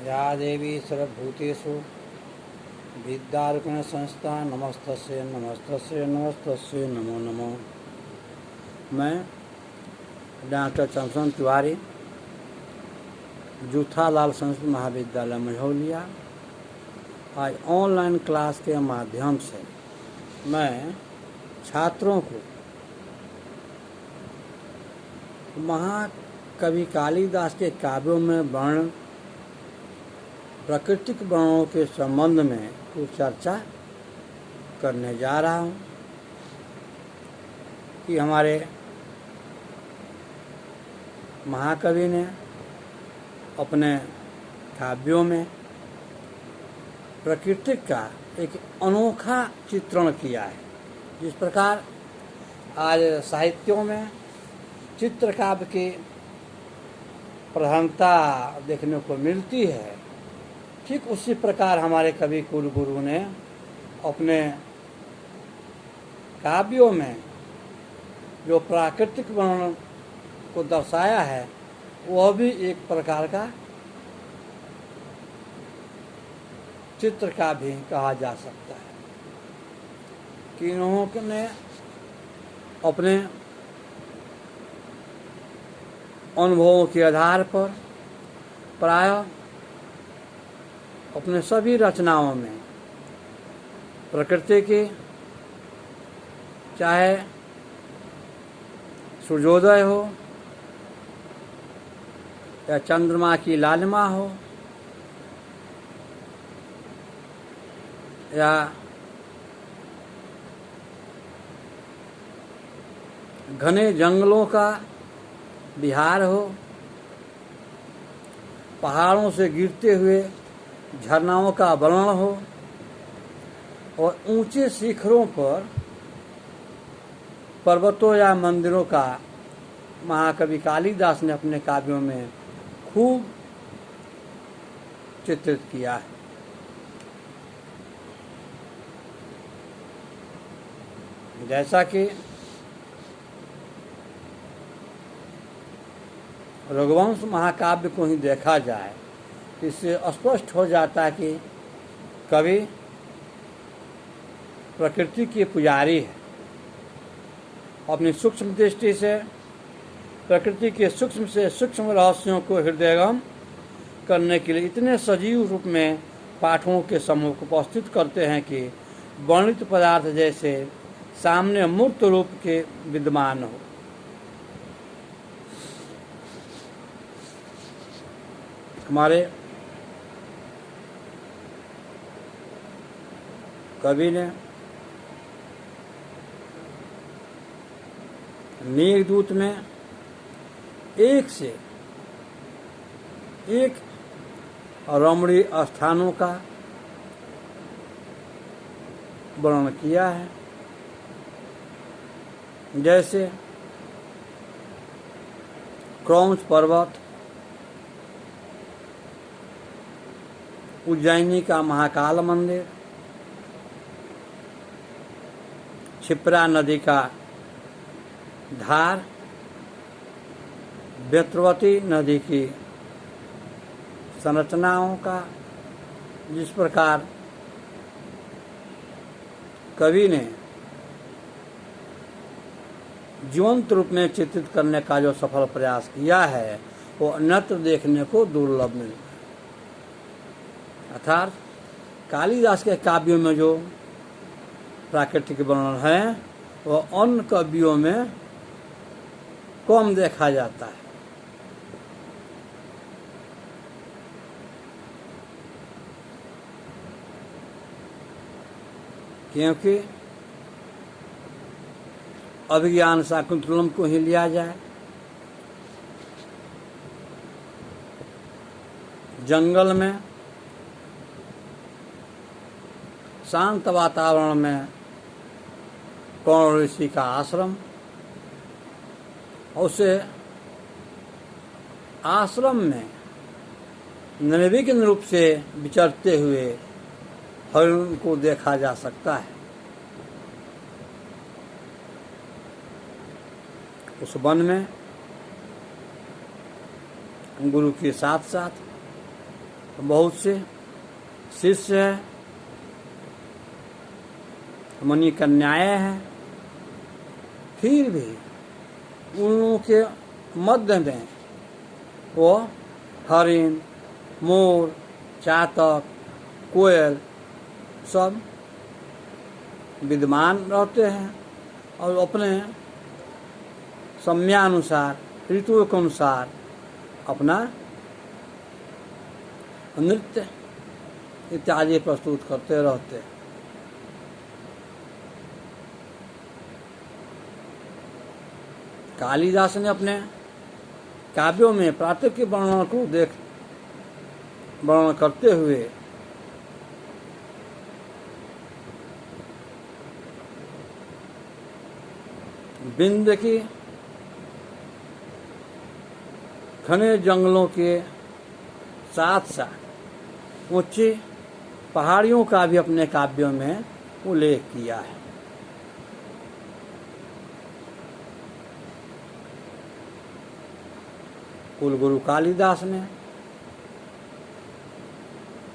या देवी सर्वभूतेषु विद्यारूपेण संस्था नमस्तस्यै नमस्तस्यै नमस्तस्यै नमो नमो। मैं डॉक्टर चंद्रशेखर तिवारी, जूथालाल संस्कृत महाविद्यालय मझौलिया, आज ऑनलाइन क्लास के माध्यम से मैं छात्रों को महाकवि कालिदास के काव्यों में वर्ण प्राकृतिक वर्णों के संबंध में कुछ चर्चा करने जा रहा हूँ कि हमारे महाकवि ने अपने काव्यों में प्रकृति का एक अनोखा चित्रण किया है। जिस प्रकार आज साहित्यों में चित्रकाव्य की प्रधानता देखने को मिलती है, ठीक उसी प्रकार हमारे कवि कुलगुरु ने अपने काव्यों में जो प्राकृतिक वर्णन को दर्शाया है वह भी एक प्रकार का चित्र का भी कहा जा सकता है कि इन्होंने अपने अनुभवों के आधार पर प्रायः अपने सभी रचनाओं में प्रकृति की, चाहे सूर्योदय हो या चंद्रमा की लालिमा हो या घने जंगलों का विहार हो, पहाड़ों से गिरते हुए झरनाओं का वर्णन हो और ऊंचे शिखरों पर पर्वतों या मंदिरों का महाकवि कालिदास ने अपने काव्यों में खूब चित्रित किया है। जैसा कि रघुवंश महाकाव्य को ही देखा जाए, इससे स्पष्ट हो जाता है कि कवि प्रकृति के पुजारी है। अपनी सूक्ष्म दृष्टि से प्रकृति के सूक्ष्म से सूक्ष्म रहस्यों को हृदयगम करने के लिए इतने सजीव रूप में पाठों के सम्मुख उपस्थित करते हैं कि वर्णित पदार्थ जैसे सामने मूर्त रूप के विद्यमान हो। हमारे कवि ने मेघदूत में एक से एक रमणीय स्थानों का वर्णन किया है। जैसे क्रौंच पर्वत, उज्जैनी का महाकाल मंदिर, क्षिप्रा नदी का धार, बेत्रवती नदी की संरचनाओं का, जिस प्रकार कवि ने जीवंत रूप में चित्रित करने का जो सफल प्रयास किया है वो अन्यत्र देखने को दुर्लभ मिलता है। अर्थात कालिदास के काव्यों में जो प्राकृतिक वर्णन है वह अन्य कवियों में कम देखा जाता है। क्योंकि अभिज्ञान शाकुंतलम को ही लिया जाए, जंगल में शांत वातावरण में कौन ऋषि का आश्रम, और उसे आश्रम में निर्विघ्न रूप से विचरते हुए हरिण को देखा जा सकता है। उस वन में गुरु के साथ साथ बहुत से शिष्य हैं, मुनि कन्याएं हैं, फिर भी उन लोगों के मध्य में वो हरिण, मोर, चातक, कोयल सब विद्यमान रहते हैं और अपने समयानुसार, ऋतुओं के अनुसार अपना नृत्य इत्यादि प्रस्तुत करते रहते हैं। कालिदास ने अपने काव्यों में प्राकृतिक के वर्णन को वर्णन करते हुए विंध्य की घने जंगलों के साथ साथ ऊंची पहाड़ियों का भी अपने काव्यों में उल्लेख किया है। कुलगुरु कालिदास ने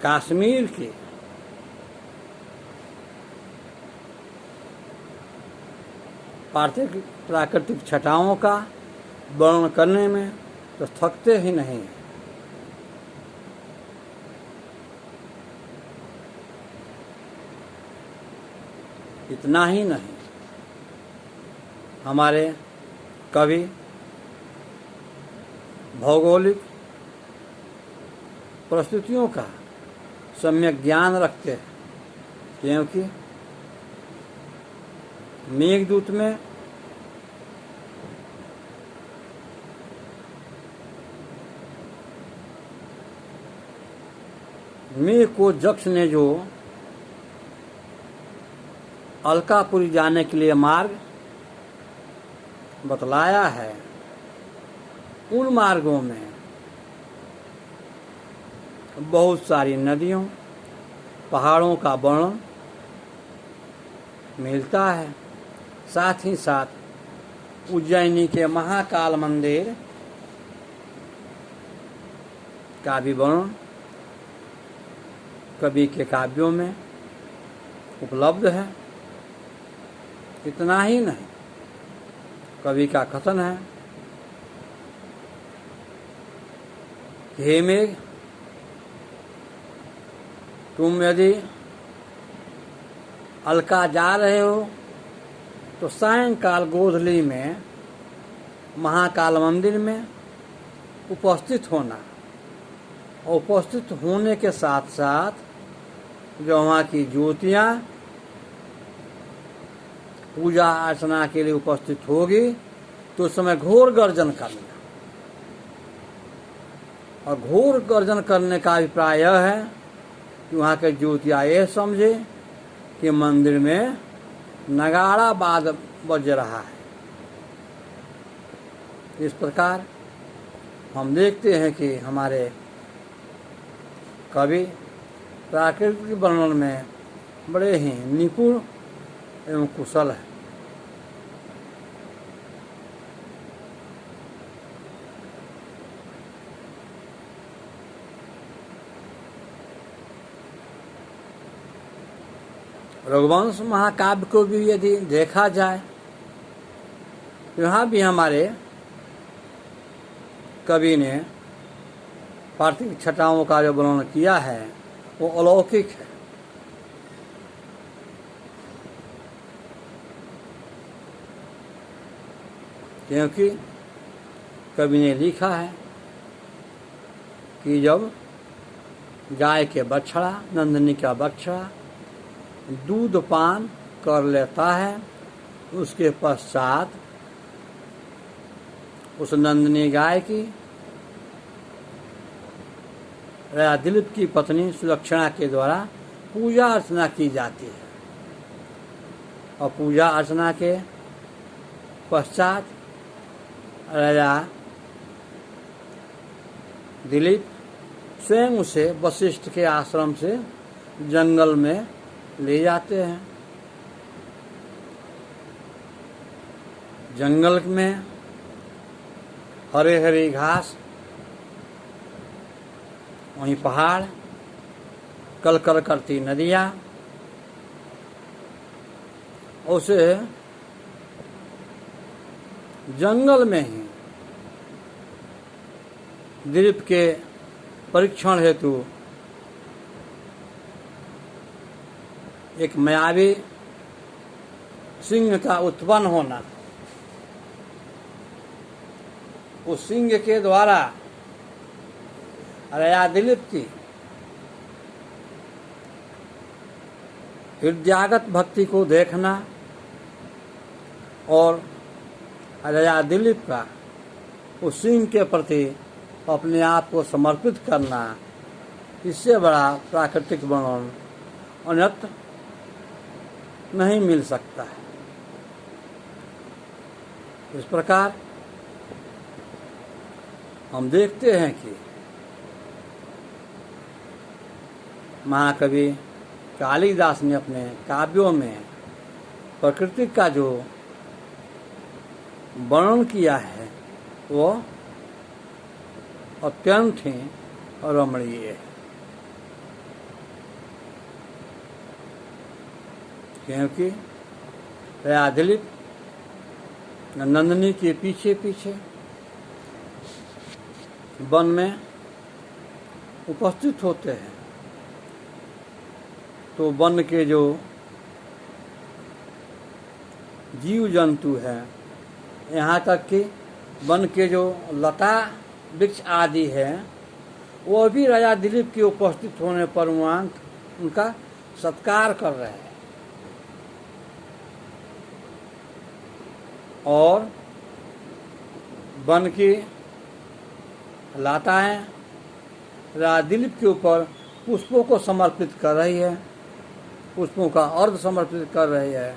कश्मीर के प्राकृतिक छटाओं का वर्णन करने में तो थकते ही नहीं। इतना ही नहीं, हमारे कवि भौगोलिक परिस्थितियों का सम्यक ज्ञान रखते हैं, क्योंकि मेघदूत में मेघ को जक्ष ने जो अलकापुरी जाने के लिए मार्ग बतलाया है, उन मार्गों में बहुत सारी नदियों, पहाड़ों का वर्णन मिलता है। साथ ही साथ उज्जैनी के महाकाल मंदिर का भी वर्णन कवि के काव्यों में उपलब्ध है। इतना ही नहीं, कवि का कथन है कि हे मेघ, तुम यदि अलका जा रहे हो तो सायंकाल गोधली में महाकाल मंदिर में उपस्थित होना, और उपस्थित होने के साथ साथ जो वहाँ की ज्योतियाँ पूजा अर्चना के लिए उपस्थित होगी तो उस समय घोर गर्जन करना। और घोर गर्जन करने का अभिप्राय यह है कि वहाँ के ज्योतिया यह समझे कि मंदिर में नगाड़ा बाद बज रहा है। इस प्रकार हम देखते हैं कि हमारे कवि प्राकृतिक वर्णन में बड़े ही निपुण एवं कुशल है। रघुवंश महाकाव्य को भी यदि देखा जाए, यहाँ भी हमारे कवि ने प्राकृतिक छटाओं का जो वर्णन किया है वो अलौकिक है। क्योंकि कवि ने लिखा है कि जब गाय के बछड़ा, नंदिनी का बछड़ा दूध पान कर लेता है, उसके पश्चात उस नंदिनी गाय की राजा दिलीप की पत्नी सुलक्षणा के द्वारा पूजा अर्चना की जाती है। और पूजा अर्चना के पश्चात राजा दिलीप स्वयं उसे वशिष्ठ के आश्रम से जंगल में ले जाते हैं। जंगल में हरे हरे घास वहीं पहाड़, कलकल करती नदियाँ, उसे जंगल में ही दिलीप के परीक्षण हेतु एक मायावी सिंह का उत्पन्न होना, उस सिंह के द्वारा राजा दिलीप की हृदयागत भक्ति को देखना और राजा दिलीप का उस सिंह के प्रति अपने आप को समर्पित करना, इससे बड़ा प्राकृतिक वर्णन अन्यत्र नहीं मिल सकता है। इस प्रकार हम देखते हैं कि महाकवि कालिदास ने अपने काव्यों में प्रकृति का जो वर्णन किया है वो अत्यंत ही रमणीय है, क्योंकि राजा दिलीप नंदिनी के पीछे पीछे वन में उपस्थित होते हैं, तो वन के जो जीव जंतु हैं, यहाँ तक कि वन के जो लता वृक्ष आदि है, वो भी राजा दिलीप के उपस्थित होने पर वहाँ उनका सत्कार कर रहे हैं। और वन की लताएं राजा दिलीप के ऊपर पुष्पों को समर्पित कर रही है, पुष्पों का अर्घ समर्पित कर रही है।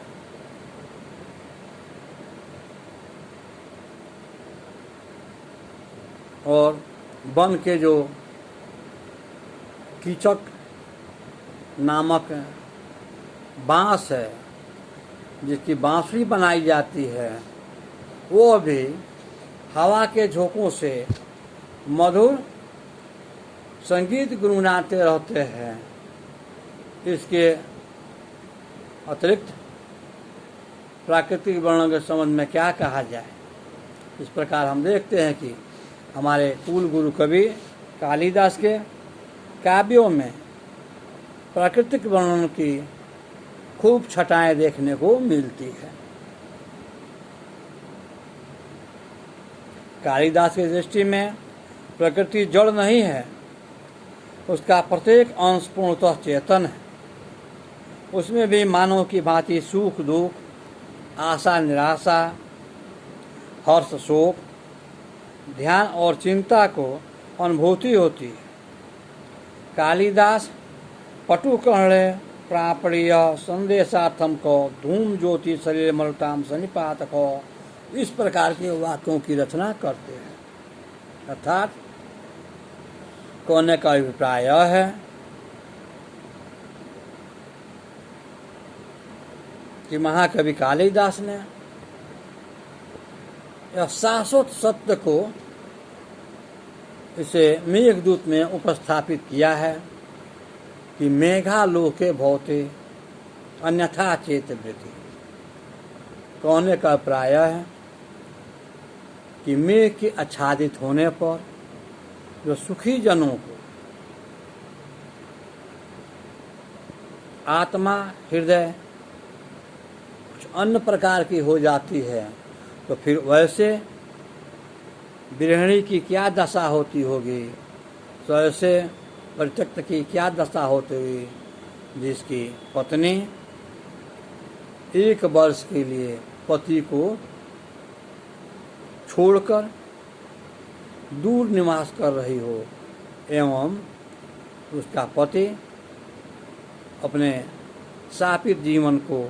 और वन के जो कीचक नामक बांस है, जिसकी बांसुरी बनाई जाती है, वो भी हवा के झोंकों से मधुर संगीत गुनगुनाते रहते हैं। इसके अतिरिक्त प्राकृतिक वर्णन के संबंध में क्या कहा जाए। इस प्रकार हम देखते हैं कि हमारे कुल गुरु कवि कालिदास के काव्यों में प्राकृतिक वर्णन की खूब छटाएं देखने को मिलती है। कालिदास की दृष्टि में प्रकृति जड़ नहीं है, उसका प्रत्येक अंश पूर्णतः चेतन है। उसमें भी मानव की भांति सुख दुख, आशा निराशा, हर्ष शोक, ध्यान और चिंता को अनुभूति होती है। कालिदास पटुकर्णे प्रापणीय संदेशार्थम को धूम ज्योति शरीर मलटाम सन्निपात को, इस प्रकार के वाक्यों की रचना करते हैं। अर्थात कहने का अभिप्राय यह है कि महाकवि कालिदास ने यह शाश्वत सत्य को इसे मेघदूत में उपस्थापित किया है कि मेघा लोके भौते अन्यथा चेत वृत्ति। कहने का प्राय है कि मेघ के आच्छादित होने पर जो सुखी जनों को आत्मा हृदय कुछ अन्य प्रकार की हो जाती है, तो फिर वैसे गृहिणी की क्या दशा होती होगी, तो ऐसे परित्यक्त की क्या दशा होती हुई जिसकी पत्नी 1 वर्ष के लिए पति को छोड़कर दूर निवास कर रही हो, एवं उसका पति अपने शापित जीवन को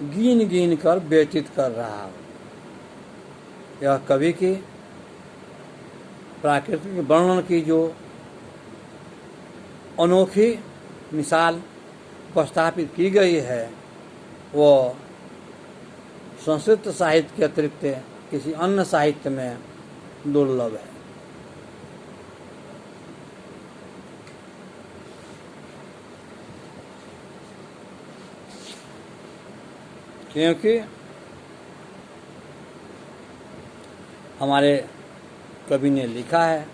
गिन गिन कर व्यतीत कर रहा हो। यह कवि की प्राकृतिक वर्णन की जो अनोखी मिसाल उपस्थापित की गई है, वह संस्कृत साहित्य के अतिरिक्त किसी अन्य साहित्य में दुर्लभ है। क्योंकि हमारे कवि ने लिखा है,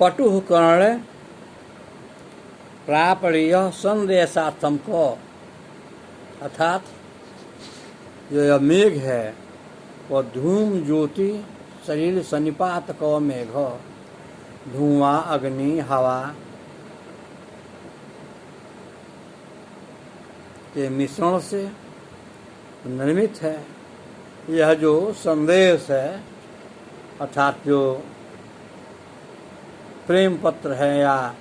पटुः कर्ण प्रापणीय संदेशार्थम को, अर्थात जो यह मेघ है वह धूम ज्योति शरीर सन्निपात को मेघ, धुआं अग्नि हवा के मिश्रण से निर्मित है। यह जो संदेश है अर्थात जो प्रेम पत्र है या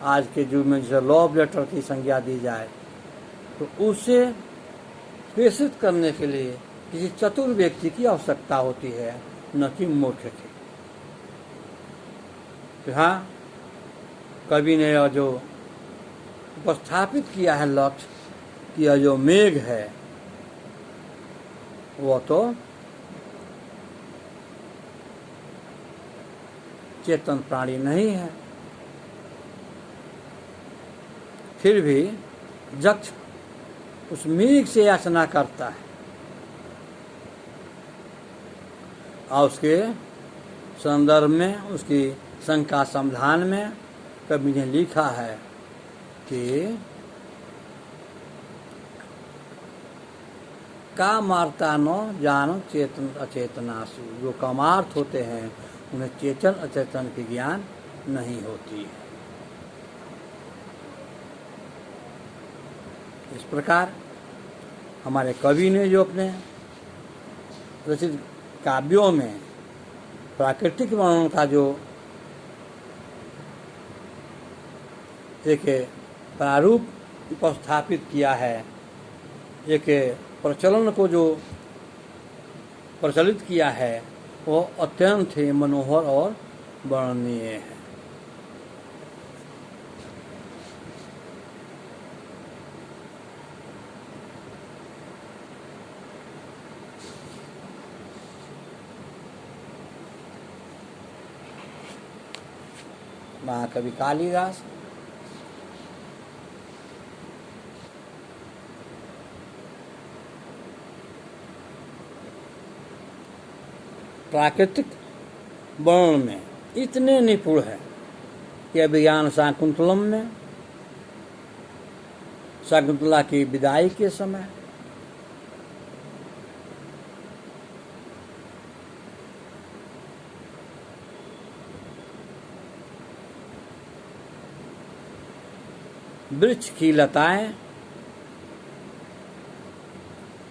आज के युग में जैसे लव लेटर की संज्ञा दी जाए, तो उसे प्रेषित करने के लिए किसी चतुर व्यक्ति की आवश्यकता होती है, न कि मूर्ख की। तो हाँ, कवि ने यह जो उपस्थापित किया है लक्ष्य कि यह जो मेघ है वह तो चेतन प्राणी नहीं है, फिर भी यक्ष उस मेघ से याचना करता है और उसके संदर्भ में, उसकी शंका समाधान में कवि ने लिखा है कि कामार्ता न जान चेतन अचेतनासु, जो कामार्थ होते हैं उन्हें चेतन अचेतन की ज्ञान नहीं होती है। इस प्रकार हमारे कवि ने जो अपने रचित काव्यों में प्राकृतिक वर्णन का जो एक प्रारूप उपस्थापित किया है, एक प्रचलन को जो प्रचलित किया है, वो अत्यंत ही मनोहर और वर्णनीय है। महाकवि कालिदास प्राकृतिक वर्णन में इतने निपुण है कि अभिज्ञान शाकुंतलम में शाकुंतला की विदाई के समय वृक्ष की लताएं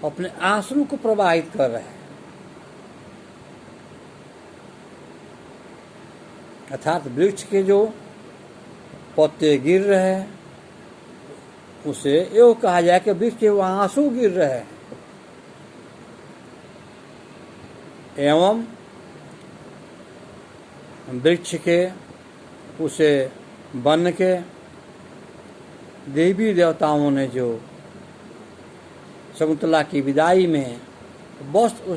अपने आंसू को प्रवाहित कर रहे हैं, अर्थात वृक्ष के जो पत्ते गिर रहे हैं उसे यो कहा जाए कि वृक्ष के आंसू गिर रहे हैं। एवं वृक्ष के उसे वन के देवी देवताओं ने जो शकुंतला की विदाई में वस्त्र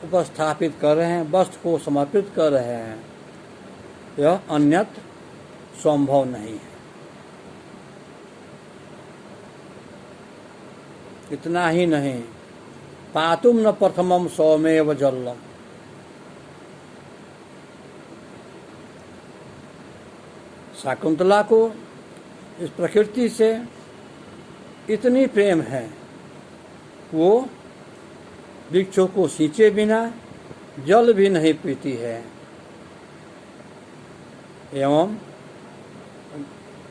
उपस्थापित कर रहे हैं, वस्त्र को समर्पित कर रहे हैं, यह अन्यत्र संभव नहीं है। इतना ही नहीं, पातुम न प्रथमम सौमेव जल्लम, शाकुंतला को इस प्रकृति से इतनी प्रेम है, वो वृक्षों को सींचे बिना जल भी नहीं पीती है। एवं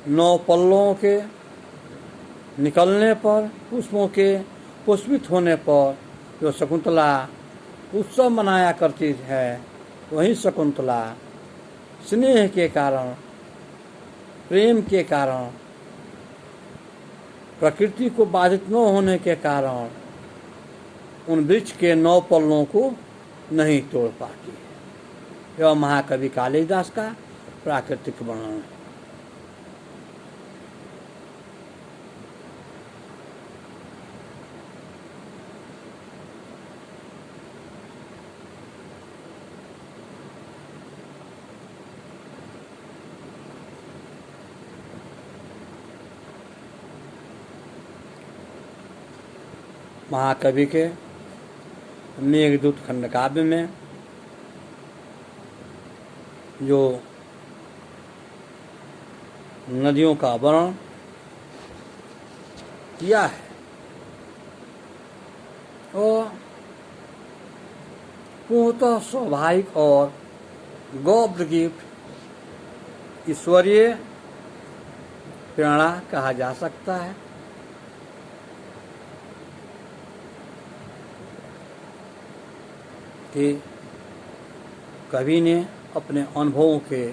9 पल्लों के निकलने पर, पुष्पों के पुष्पित होने पर जो शकुंतला उत्सव मनाया करती है, वही शकुंतला स्नेह के कारण, प्रेम के कारण, प्रकृति को बाधित न होने के कारण उन वृक्ष के 9 पल्लों को नहीं तोड़ पाती है। यह महाकवि कालिदास का प्राकृतिक वर्णन है। महाकवि के मेघदूत खंड काव्य में जो नदियों का वर्णन किया है वो पूर्णतः स्वाभाविक और गौरवयुक्त ईश्वरीय प्रेरणा कहा जा सकता है। कि कवि ने अपने अनुभवों के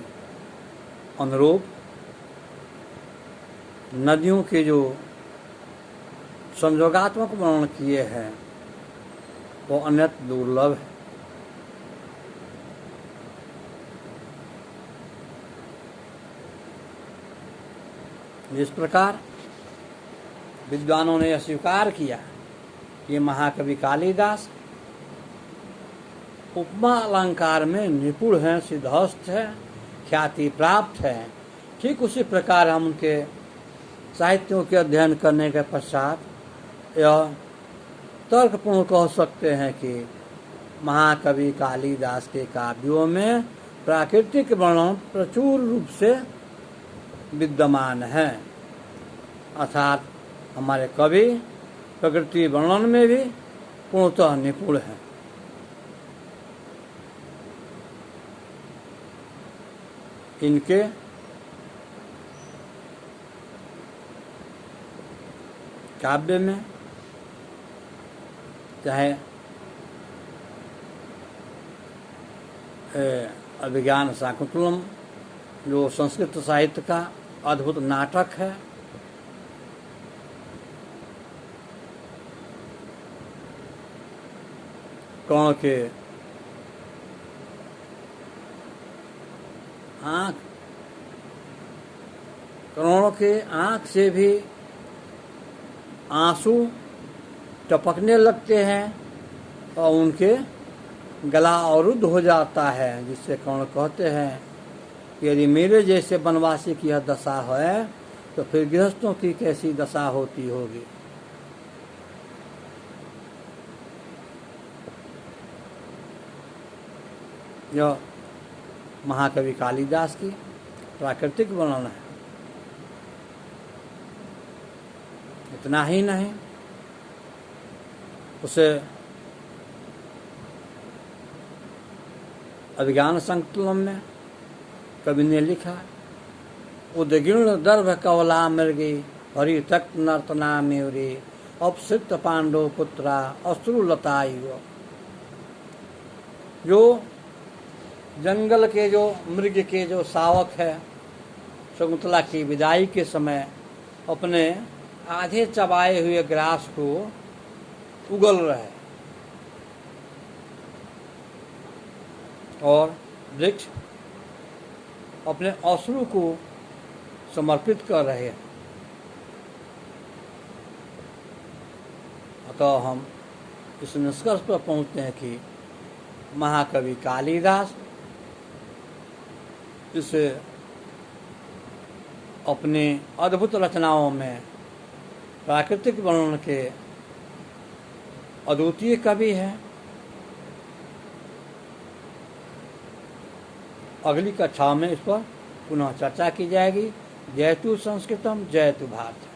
अनुरूप नदियों के जो संयोगात्मक वर्णन किए हैं वो अन्यत्र दुर्लभ है। जिस प्रकार विद्वानों ने यह स्वीकार किया कि महाकवि कालिदास उपमा अलंकार में निपुण हैं, सिद्धहस्त है, ख्याति प्राप्त है, ठीक उसी प्रकार हम उनके साहित्यों के अध्ययन करने के पश्चात यह तर्कपूर्ण कह सकते हैं कि महाकवि कालिदास के काव्यों में प्राकृतिक वर्णन प्रचुर रूप से विद्यमान है। अर्थात हमारे कवि प्रकृति वर्णन में भी पूर्णतः निपुण है। इनके काव्य में चाहे अभिज्ञान शाकुंतलम जो संस्कृत साहित्य का अद्भुत नाटक है, कर्ण के करोड़ों के आँख से भी आंसू टपकने लगते हैं और उनके गला अवरुद्ध हो जाता है, जिससे कर्ण कहते हैं कि यदि मेरे जैसे वनवासी की यह दशा है तो फिर गृहस्थों की कैसी दशा होती होगी। यह महाकवि कालिदास की प्राकृतिक वर्णन है। इतना ही नहीं, उसे अभिज्ञान शाकुंतलम में कवि ने लिखा, उद्गीर्ण दर्भ कवला मृगी हरि तक्त नर्तना मेरी अपसृत पांडव पुत्रा अश्रुलता युव। जो जंगल के जो मृग के जो शावक है शकुंतला की विदाई के समय अपने आधे चबाए हुए ग्रास को उगल रहे और वृक्ष अपने अश्रु को समर्पित कर रहे हैं। अतः हम इस निष्कर्ष पर पहुंचते हैं कि महाकवि कालिदास इस अपने अद्भुत रचनाओं में प्राकृतिक वर्णन के अद्वितीय कवि हैं। अगली कक्षा में इस पर पुनः चर्चा की जाएगी। जयतु संस्कृतम जयतु भारत।